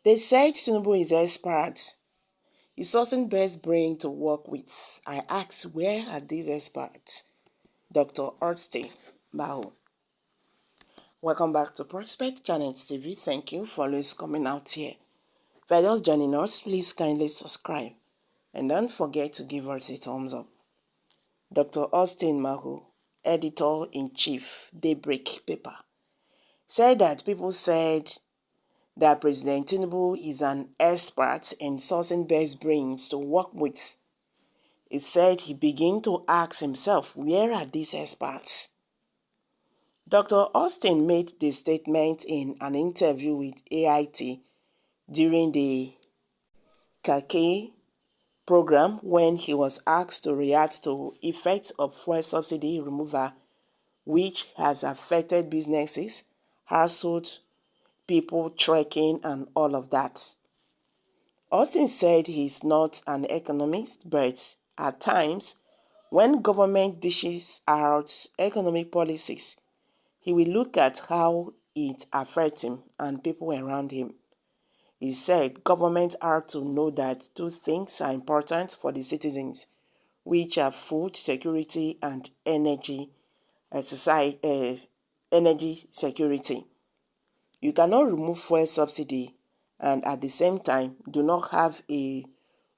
They said Tinubu is expert. He's sourcing best brain to work with. I asked, where are these experts? Dr. Ortstein Bao. Welcome back to Prospect Channel TV. Thank you for always coming out here. If you're just joining us, please kindly subscribe. And don't forget to give us a thumbs up. Dr. Austin Mahu, Editor-in-Chief, Daybreak Paper, said that people said that President Tinubu is an expert in sourcing best brains to work with. He said he began to ask himself, where are these experts? Dr. Austin made the statement in an interview with AIT during the Kake program when he was asked to react to effects of fuel subsidy removal, which has affected businesses, households, people trekking, and all of that. Austin said he's not an economist, but at times, when government dishes out economic policies, he will look at how it affects him and people around him. He said governments are to know that two things are important for the citizens, which are food security and energy security. You cannot remove fuel subsidy and at the same time do not have a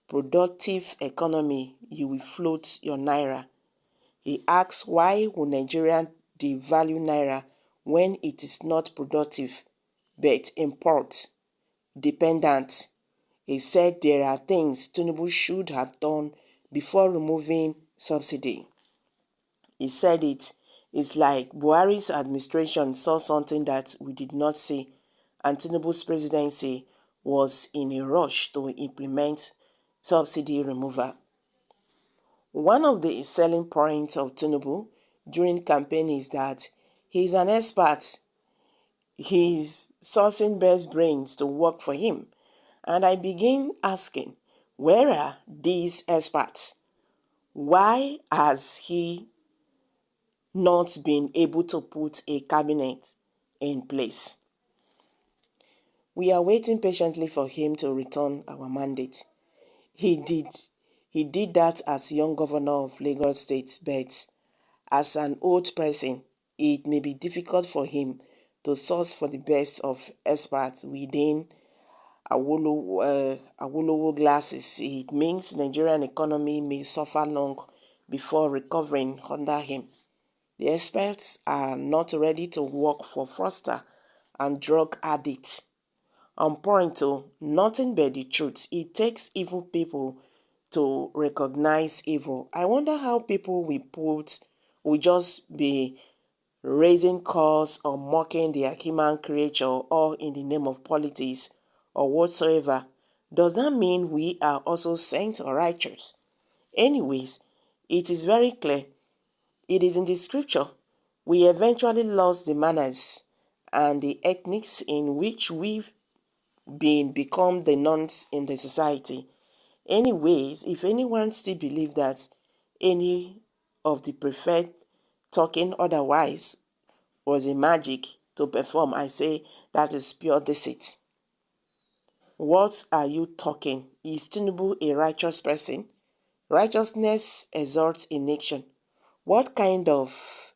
productive economy. You will float your naira. He asks, why will Nigerians devalue naira when it is not productive but import dependent? He said there are things Tinubu should have done before removing subsidy. He said it's like Buhari's administration saw something that we did not see, and Tinubu's presidency was in a rush to implement subsidy removal. One of the selling points of Tinubu during campaign is that he's an expert. He's sourcing best brains to work for him. And I begin asking, where are these experts? Why has he not been able to put a cabinet in place? We are waiting patiently for him to return our mandate. He did that as young governor of Lagos State, but as an old person, it may be difficult for him to source for the best of experts within Awolowo glasses. It means Nigerian economy may suffer long before recovering under him. The experts are not ready to work for fraudster and drug addicts. On point to nothing but the truth. It takes evil people to recognize evil. I wonder how people will just be raising calls or mocking their human creature, all in the name of politics or whatsoever. Does that mean we are also saints or righteous? Anyways, it is very clear. It is in the scripture. We eventually lost the manners and the ethnics in which we've become the norms in the society. Anyways, if anyone still believes that any of the prophet talking otherwise was a magic to perform, I say that is pure deceit. What are you talking? Is Tinubu a righteous person? Righteousness exalts a nation. What kind of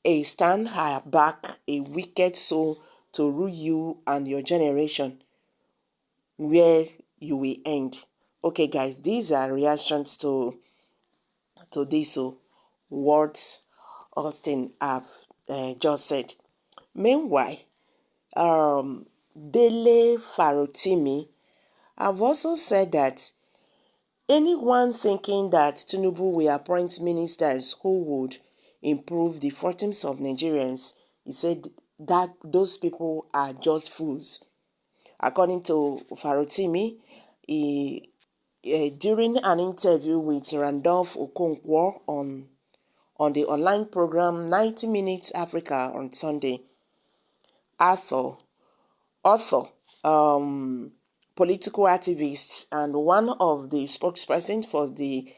a stand high back a wicked soul to rule you and your generation, where you will end? Okay, guys, these are reactions to this words Austin have just said. Meanwhile, Dele Farotimi have also said that anyone thinking that Tinubu will appoint ministers who would improve the fortunes of Nigerians, he said that those people are just fools. According to Farotimi, during an interview with Randolph Okonkwo on the online program 90 Minutes Africa on Sunday, author, political activist, and one of the spokespersons for the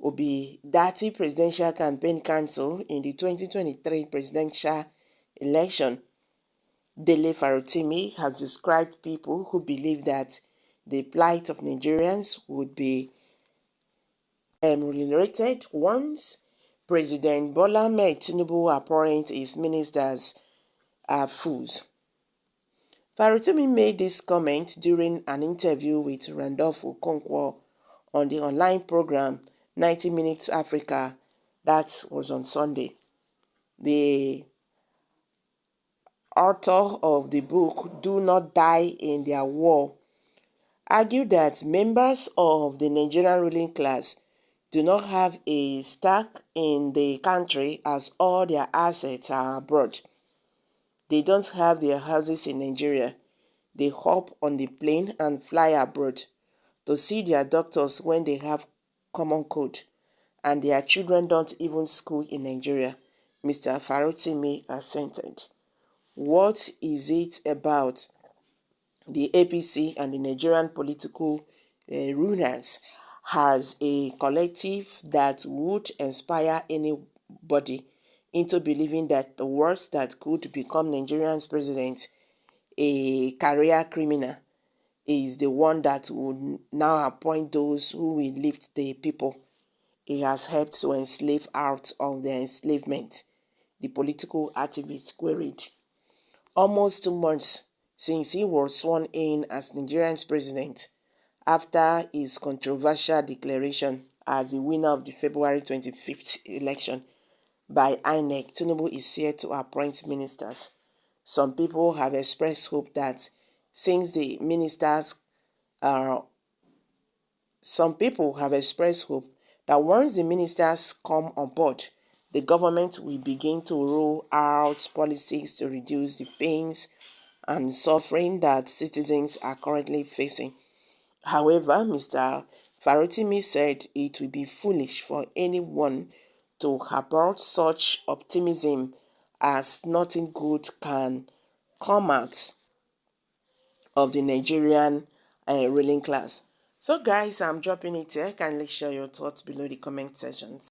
Obidati Presidential Campaign Council in the 2023 presidential election, Dele Farotimi has described people who believe that the plight of Nigerians would be remunerated once President Bola Ahmed Tinubu appoints his ministers are fools. Farotimi made this comment during an interview with Randolph Okonkwo on the online program 90 Minutes Africa that was on Sunday. The author of the book, Do Not Die in Their War, argued that members of the Nigerian ruling class do not have a stake in the country as all their assets are abroad. They don't have their houses in Nigeria. They hop on the plane and fly abroad to see their doctors when they have common cold, and their children don't even school in Nigeria, Mr. Farotimi assented. What is it about the APC and the Nigerian political rulers as a collective that would inspire anybody into believing that the worst that could become Nigerian's president, a career criminal, is the one that would now appoint those who will lift the people he has helped to enslave out of their enslavement, the political activist queried. Almost 2 months since he was sworn in as Nigerian's president after his controversial declaration as the winner of the February 25th election by INEC, Tinubu is here to appoint ministers. Some people have expressed hope that since the ministers are Some people have expressed hope that once the ministers come on board, the government will begin to roll out policies to reduce the pains and suffering that citizens are currently facing. However, Mr. Farotimi said it would be foolish for anyone to abort such optimism as nothing good can come out of the Nigerian ruling class. So guys, I'm dropping it here. Kindly share your thoughts below the comment section.